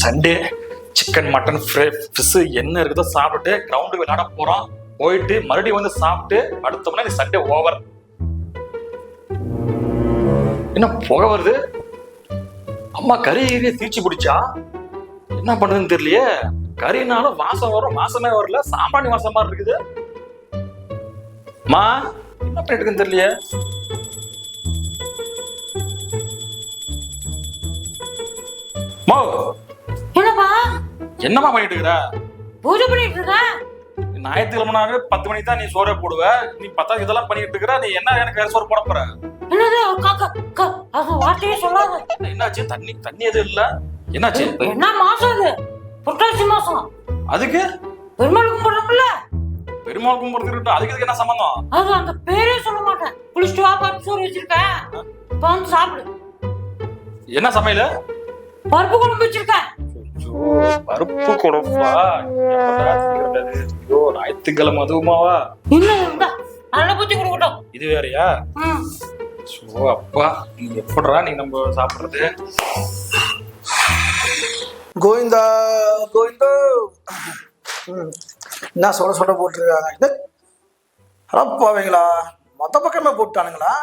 Sunday chicken mutton fish என்ன இருக்குதோ சாப்பிட்டு கிரவுண்டு விளையாட போறோம். போயிட்டு மறுபடியும் வந்து சாப்பிட்டு அடுத்தோம்னா சண்டே ஓவர். என்ன புகை வருது? அம்மா கறி தீச்சி பிடிச்சா என்ன பண்றதுன்னு தெரியலையே. கறினாலும் வாசம் வரும், வாசமே வரல, சாம்பாணி வாசம் மாதிரி இருக்குது. அம்மா என்ன பண்ணிட்டு இருக்குன்னு தெரியலையே. என்னப்பா என்னம்மா பண்ணிட்டு இருக்கிற? பூஜை பண்ணிட்டு இருக்க. ஞாயிற்றுக்கிழமை 10 மணிக்கு தான் நீ சோறே போடுவ. நீ 10 இதெல்லாம் பண்ணிட்டு இருக்கிற. நீ என்ன எனக்கு வேற சோறு போட போற? என்னது வார்த்தையே சொல்லாத. என்னாச்சு? தண்ணி எதுவும் இல்ல. என்னாச்சு? என்ன மாசம் அது? புரட்டாசி மாசம். அதுக்கு பெருமாள் கும்பிடுறோம்ல. பெருமாள் கும்பிடுறது அதுக்கு என்ன சம்பந்தம்? அது அந்த பேரே சொல்ல மாட்டேன். குளிச்சுட்டு வா, பருப்பு சோறு வச்சிருக்கேன், இப்ப வந்து சாப்பிடு. என்ன சமையல்? பருப்பு குழம்பு வச்சிருக்கேன். பருப்பு குழம்பா? ஐயோ, ஞாயிற்றுக்கிழமை அதுவுமாவா? இன்னும் நல்ல புத்தி கொடுக்கட்டும். இது வேறயா? அப்பா நீ எப்படா நீ நம்ம சாப்பிடுறது? கோவிந்தா கோவிந்தோ. என்ன சொல்ல போட்டுருக்காங்க. அடப்பாவீங்களா, மொத்த பக்கமே போட்டானுங்களா?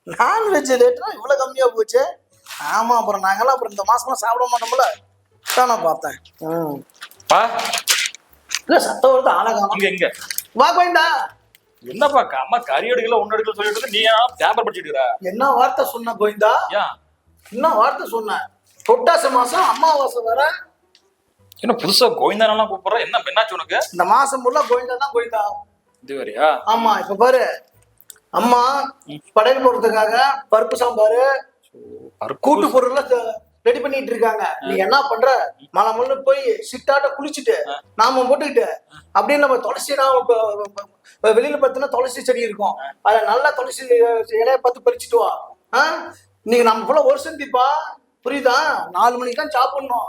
நான்வெஜ் ரேட்னா இவ்வளோ கம்மியாக போச்சு. ஆமாம், அப்புறம் நாங்களாம் அப்புறம் இந்த மாசமா சாப்பிட மாட்டோம்ல, தான் நான் பார்த்தேன். இல்லை சத்தம் வருது, ஆளகாம இங்க வா கோவிந்தா. என்னப்பா அம்மா கறி எடுக்கல ஒன்னு எடுக்கல சொல்லிட்டு நீ பேப்பர் படிச்சுட்டு இருக்கா? என்ன வார்த்தை சொன்ன கோவிந்தா? என்ன வார்த்தை சொன்ன? புரட்டாசி மாசம் அமாவாசை வர என்ன புதுசா கோவிந்தானெல்லாம் கூப்பிடுற? என்னாச்சு உனக்கு? இந்த மாசம் ஃபுல்லா கோவிந்தா தான் கோவிந்தா. இது வேறையா? ஆமா, இப்ப பாரு, அம்மா படையல் போடுறதுக்காக பருப்பு சாம்பாரு கூட்டு பொருள் ரெடி பண்ணிட்டு இருக்காங்க. நீ என்ன பண்ற? மலை முன்னு போய் சிட்டாட்ட குளிச்சுட்டு நாம போட்டுக்கிட்டு அப்படின்னு நம்ம துளசி வெளியில பார்த்தோன்னா துளசி செடி இருக்கும், அதுல நல்லா துளசி இலைய பார்த்து பறிச்சுட்டு வா. நீங்க நம்ம போல ஒரு சந்திப்பா, புரியுதா? 4 மணிக்கு தான் சாப்பிடணும்.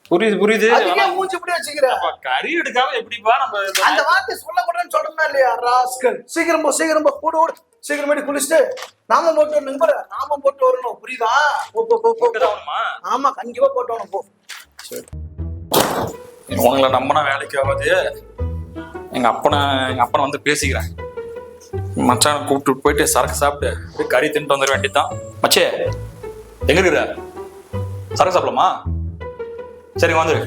புரியுது. மூஞ்சி இப்படி வச்சுக்கிற கறி எடுக்காம எப்படிப்பா நம்ம அந்த வார்த்தை சொல்லக்கூடாதுன்னு சொல்றேன் இல்லையா ராஸ்கல்? சீக்கிரம் போ கூட ஓடு, சீக்கிரமாடி குளிச்சுட்டு நாமம் போட்டு வரணும் பாரு, நாமம் போட்டு வரணும், புரியுதா? ஆமா, கண்டிப்பா போட்டு வரணும். போ. உங்களை நம்பினா வேலைக்கு ஆகாது. எங்க அப்பனை வந்து பேசிக்கிறேன். மச்சான கூப்பிட்டு போயிட்டு சரக்கு சாப்பிட்டு கறி தின்ட்டு வந்துட வேண்டியதுதான். மச்சே எங்க இருக்கிற? சரக்கு சாப்பிடலாமா? சரி வந்துரு,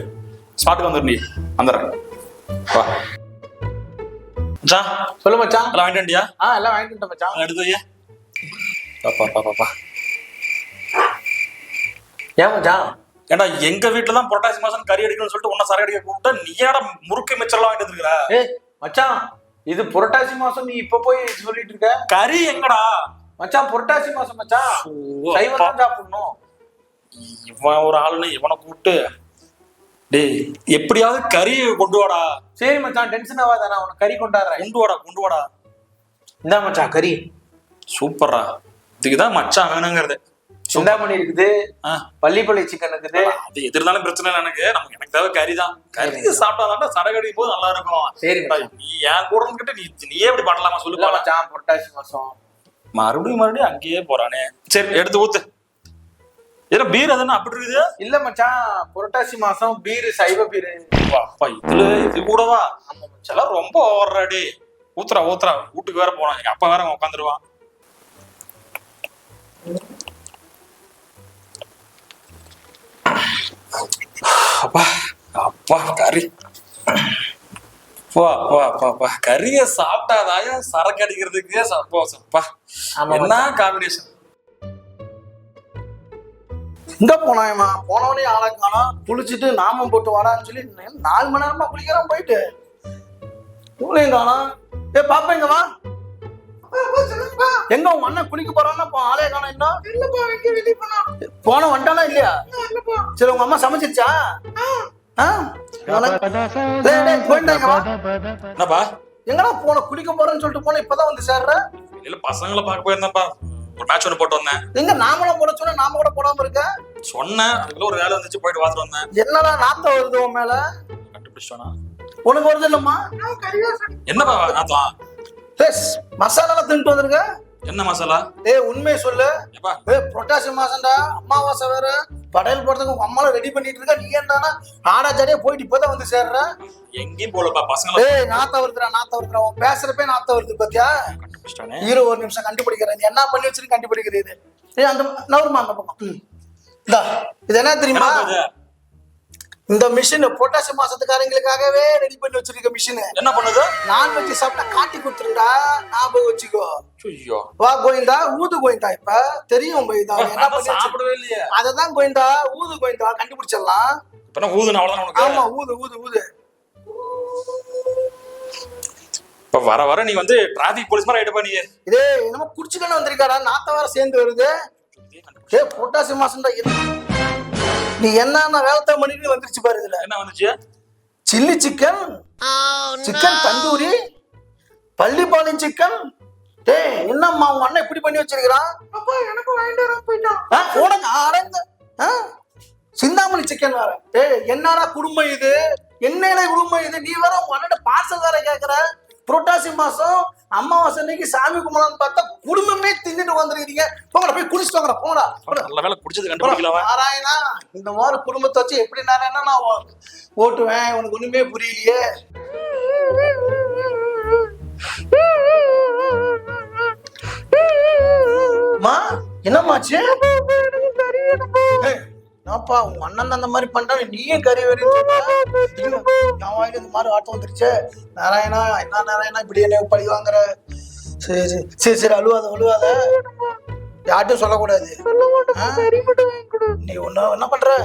ஸ்பாட்டுக்கு வந்துரு. நீ வந்துடுறேன். வா மச்சான். சொல்லு மச்சான். எல்லாம் வாங்கிட்டியா? எல்லாம் வாங்கிட்டு மச்சான். எடுத்து வையா. பாப்பா ஏன் மச்சான்? ஏண்டா எங்க வீட்டுலதான் புரட்டாசி மாசம் கறி அடிக்கணும்னு சொல்லிட்டு உன்ன சரக்கு அடிக்க கூப்பிட்டா நீ ஏடா முறுக்கு மிச்சர்லாம் வாங்கிட்டு வந்துருக்கா? மச்சான், இது புரட்டாசி மாசம், நீ இப்ப போய் சொல்லிட்டு இருக்க. கறி எங்கடா மச்சான்? புரட்டாசி மாசம் மச்சான், சைவம் தான் சாப்பிடணும். இவன் ஒரு ஆளுன்னு இவனை கூப்பிட்டு டேய் எப்படியாவது கறி கொண்டு வாடா. சரி மச்சான், டென்ஷன் ஆகாத, நான் உனக்கு கறி கொண்டாடுறேன். கொண்டு வாடா. இந்தா மச்சான் கறி. சூப்பரா, இதுக்குதான் மச்சான் வேணுங்கிறது. சுண்டாமணி இருக்குது, பள்ளிப்பள்ளி சிக்கன் இருக்குது. அது எது இருந்தாலும் பிரச்சனை இல்லை எனக்கு தேவை கறி தான். கறி சாப்பிட்டாதான் சரக்கு அடிக்கும் போது நல்லா இருக்கும். சரி, நீ என் கூட கிட்ட நீயே எப்படி பண்ணலாமா சொல்லுப்பா. மச்சான் புரட்டாசி மாசம் மறுபடியும் அங்கேயே போறானே. சரி எடுத்து ஊத்து. ஏன்னா பீர் அதுன்னு அப்படி இருக்குது. இல்ல மச்சான், புரட்டாசி மாசம் பீரு, சைவ பீரு. இது கூடவா? எல்லாம் ரொம்ப ஓவர்றாடி. ஊத்துறா வீட்டுக்கு வேற போனோம். எங்க அப்பா வேற உட்காந்துருவான். அப்பா கறி கறிய சாப்பிட்டாதாயா சரக்கு அடிக்கிறதுக்கு சப்போசப்பா. என்ன காம்பினேஷன். எங்க போனாயமா? போனவனே ஆளாக்கானா, குளிச்சுட்டு நாமம் போட்டு வாடான்னு சொல்லி 4 மணி நேரமா குளிக்கிறான். போயிட்டு இவ்வளவு காணா. பாப்பா இங்க வா. எங்க உங்க அண்ணன் குளிக்க போறான்னா ஆளே காணா. என்ன போன வந்துட்டானா இல்லையா? சரி, உங்க அம்மா சமைச்சிருச்சா? எங்கடா போன? குளிக்க போறேன்னு சொல்லிட்டு போன, இப்பதான் வந்து சேர்ற. இல்ல பசங்களை பார்க்க போயிருந்தேன்ப்பா. ஒரு மேட்ச் ஒன்று போட்டு வந்தேன். எங்க நாமளும் போட சொன்னா நாம கூட போடாம இருக்க சொன்னேன். அதுக்குள்ள ஒரு வேலை வந்துச்சு, போயிட்டு பார்த்துட்டு வந்தேன். என்னடா நாத்தம் வருது உன் மேல? கண்டுபிடிச்சோனா உனக்கு வருது இல்லம்மா? என்னப்பா நாத்தம்? மசாலா தின்ட்டு வந்திருக்க. என்ன மசாலா? உண்மையை சொல்லு. புரட்டாசி மாசம்டா, அமாவாசை வேற. படையல் போறதுக்கு உங்க அம்மாவும் ரெடி பண்ணிட்டு இருக்கா. நீ என்னன்னா ஆடா ஜாடியா போயிட்டு இப்பதான் வந்து சேர்ற. எங்கேயும் போலப்பா பசங்க ஏய் நாத்த வருதுடா உன் பேசுறப்பே நாத்த வருது பாத்தியா. கண்டுபிடிச்சிட்டானே. இரு ஒரு நிமிஷம் கண்டுபிடிக்கிறேன். நீ என்ன பண்ணி வச்சிருக்க கண்டுபிடிக்கிறது. ஏய் அந்த நவருமா அந்த பக்கம். இந்தா இது என்ன தெரியுமா? இந்த மிஷின் பொட்டாசி மாசத்துக்காரங்களுக்காகவே ரெடி பண்ணி வச்சிருக்க மிஷின். என்ன பண்ணுது? நான்வெஜ் சாப்பிட்டா காட்டி கொடுத்துருடா. ஞாபகம் வச்சுக்கோ. ஐயோ வா கோயிந்தா ஊது கோயிந்தா. இப்ப தெரியும் கோயிந்தா என்ன பண்ணி சாப்பிடவே இல்லையே. அததான் கோயிந்தா ஊது கோயிந்தா கண்டுபிடிச்சிடலாம். இப்ப ஊதுன அவ்வளவுதான் உனக்கு. ஆமா ஊது ஊது ஊது. இப்ப வர வர நீ வந்து டிராபிக் போலீஸ் மாதிரி ஆயிட்டப்பா நீ. இதே என்னமோ குடிச்சுக்கணும் வந்திருக்காடா. நாத்த வேற சேர்ந்து வருது. ஏ பொட்டாசி மாசம்டா. நீ என்னன்னா வேலை பண்ணிட்டு வந்துருச்சு பாரு. இதுல என்ன வந்துச்சு? Chilli chicken, chicken tandoori, Pallipalayam chicken. டேய் என்னம்மா உங்க அண்ணன் இப்படி பண்ணி வச்சிருக்கிறான்? அப்பா எனக்கு வாங்கிட்டு வர போயிட்டான். உனக்கு ஆரங்க சிந்தாமணி சிக்கன் வேற. டேய் என்னடா குடும்பம் இது? என்னடா குடும்பம் இது? நீ வேற உங்க அண்ணன் பார்சல் வேற கேக்குற. புரட்டாசி மாசம் அமாவாசை அன்னைக்கு சாமி கும்பிடலாம்னு பார்த்தா குடும்பமே தின்னுட்டு வந்துருக்கீங்க. போங்கடா போய் குடிச்சிட்டு வாங்கடா போங்கடா. நல்ல வேலை குடிச்சது கண்டுபிடிக்கல. நாராயணா இந்த மாதிரி குடும்பத்தை வச்சு எப்படி நாராயணா நான் ஓட்டுவேன்? உனக்கு ஒண்ணுமே புரியலையே. மா என்னமாச்சு? நாப்பா உங்க அண்ணன் அந்த மாதிரி பண்றாங்க. நீயும் கறி வரையும் என் வாயில இந்த மாதிரி ஆட்டம் வந்துருச்சு. நாராயணா என்ன நாராயணா இப்படி என்ன பழி வாங்குற? சரி சரி சரி சரி அழுவாத யார்ட்டும் சொல்லக்கூடாது. நீ ஒண்ணு என்ன பண்ற?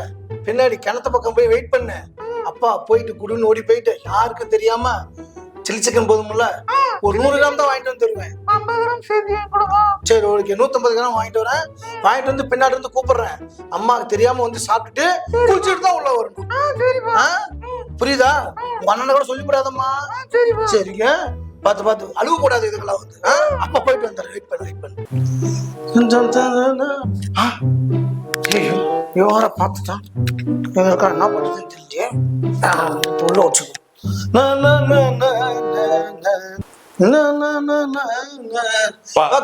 பின்னாடி கிணத்து பக்கம் போய் வெயிட் பண்ணு. அப்பா போயிட்டு குடுன்னு ஓடி போயிட்டு யாருக்கும் தெரியாம சில்லி சிக்கன் போதும்ல ஒரு 100 கிராம் தான் வாங்கிட்டு வந்து தருவேன். 50 கிராம் சேர்த்து சரி ஓகே 150 கிராம் வாங்கிட்டு வரேன். வாங்கிட்டு வந்து பின்னாடி இருந்து கூப்பிடுறேன். அம்மாவுக்கு தெரியாம வந்து சாப்பிட்டுட்டு குளிச்சுட்டு தான் உள்ள வரணும். புரியுதா? உங்க அண்ணனை கூட சொல்லிவிடாதம்மா. சரிங்க பார்த்து அழுவ கூடாது. இதுக்கெல்லாம் வந்து அப்பா போயிட்டு வந்துடுறேன். வெயிட் பண்ணு. இவர பார்த்துட்டான். என்ன பண்ணுறதுன்னு தெரியலையே. உள்ள வச்சுக்கோ.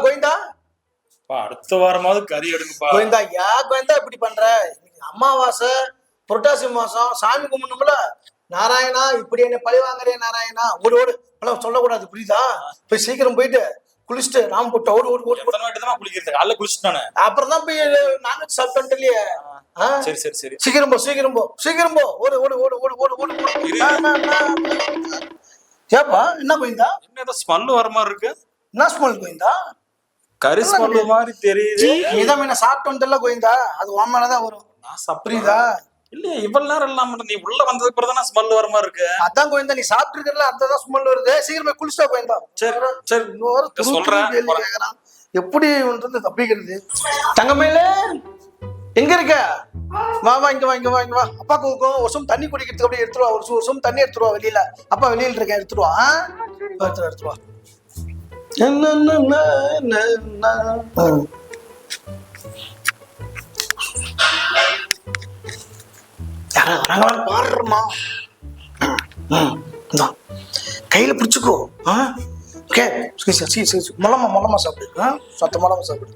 கோவிந்தா அடுத்த வாரமாவது கறி எடுக்குப்பா. கோவிந்தா கோவிந்தா இப்படி பண்ற? அமாவாசை புரட்டாசி மாசம் சாமி கும்பிடணும்ல. நாராயணா இப்படி என்ன பழி வாங்குறேன் நாராயணா. ஓடு சொல்லக்கூடாது புரியுதா? போய் சீக்கிரம் போயிட்டு குளிச்சுட்டு நாம போட்டு ஓடு குளிக்கிறது காலைல குளிச்சுட்டானே. அப்புறம் தான் போய் நான்வெஜ் சாப்பிட்டு இல்லையே. சரி சீக்கிரம் போ ஓடு. ஏப்பா என்ன கோயிந்தா? என்ன ஸ்மெல் வர மாதிரி இருக்கு? என்ன ஸ்மெல் கோயிந்தா? கறி ஸ்மெல் மாதிரி தெரியுது. இதான் என்ன சாப்பிட்டோம்ல கோயிந்தா. அது உன் மேலதான் வரும். புரியுதா? இல்ல இவ்வளவு நேரம் இல்லாம நீ உள்ள வந்ததுக்கு அப்புறம் தானே ஸ்மெல் வர மாதிரி இருக்கு. அதான் கோயிந்தா நீ சாப்பிட்டு இருக்கல அதான் ஸ்மெல் வருது. சீக்கிரமே குளிச்சா கோயிந்தா. சரி சொல்றேன். எப்படி வந்து தப்பிக்கிறது? தங்கமேல எங்க இருக்க? வா இங்க வா. அப்பாக்கு வருஷம் தண்ணி குடிக்கிறதுக்கு அப்படியே எடுத்துருவா. ஒரு வருஷம் தண்ணி எடுத்துருவா வெளியில. அப்பா வெளியில இருக்கேன் எடுத்துருவா. எடுத்துருவா. யாரா வராங்களான்னு பாடுறமா. கையில பிடிச்சுக்கோ. மொளமா சாப்பிடு. சத்த மொளமா சாப்பிடு.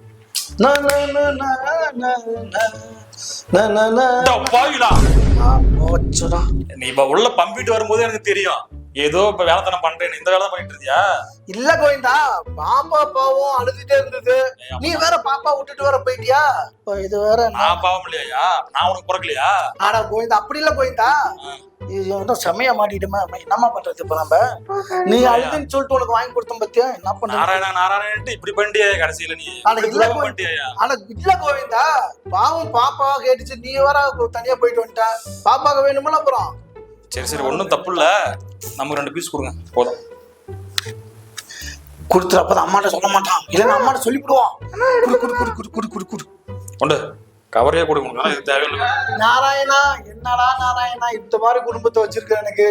நீ இப்ப உள்ள பம்பிட்டு வரும்போது எனக்கு தெரியும் ஏதோ இப்ப வேலைத்தனம் பண்றேன். இந்த வேலை பண்ணிட்டு இருந்தியா? இல்ல கோவிந்தா பாப்பா பாவம் அழுதுட்டே இருந்தது. நீ வேற பாப்பா விட்டுட்டு வர போயிட்டியா? இது வேற நான் பாவம் இல்லையா? நான் உனக்கு பிறக்கலையா? ஆனா கோவிந்தா அப்படி இல்ல கோவிந்தா. இது செமையா மாட்டிட்டுமா என்னமா பண்றது? இப்ப நம்ம நீ அழுதுன்னு சொல்லிட்டு உனக்கு வாங்கி கொடுத்தோம் பத்தியா? என்ன பண்ற? நாராயணன் இப்படி பண்ணிட்டியா கடைசியில நீ? ஆனா இல்ல கோவிந்தா பாவம் பாப்பாவா கேட்டுச்சு. நீ வேற தனியா போயிட்டு வந்துட்ட. பாப்பாக்கு வேணும்ல அப்புறம். சரி ஒன்னும் தப்பு இல்ல. நம்ம 2 பீஸ் கொடுங்க போதும். கொடுத்துரு. அப்பதான் அம்மாட்ட சொல்ல மாட்டான். இல்லன்னா அம்மாட்ட சொல்லிவிடுவான். குடு கொண்டு கவரையே கொடுக்கணும். தேவையில்லை. நாராயணா என்னடா நாராயணா இந்த மாதிரி குடும்பத்தை வச்சிருக்க எனக்கு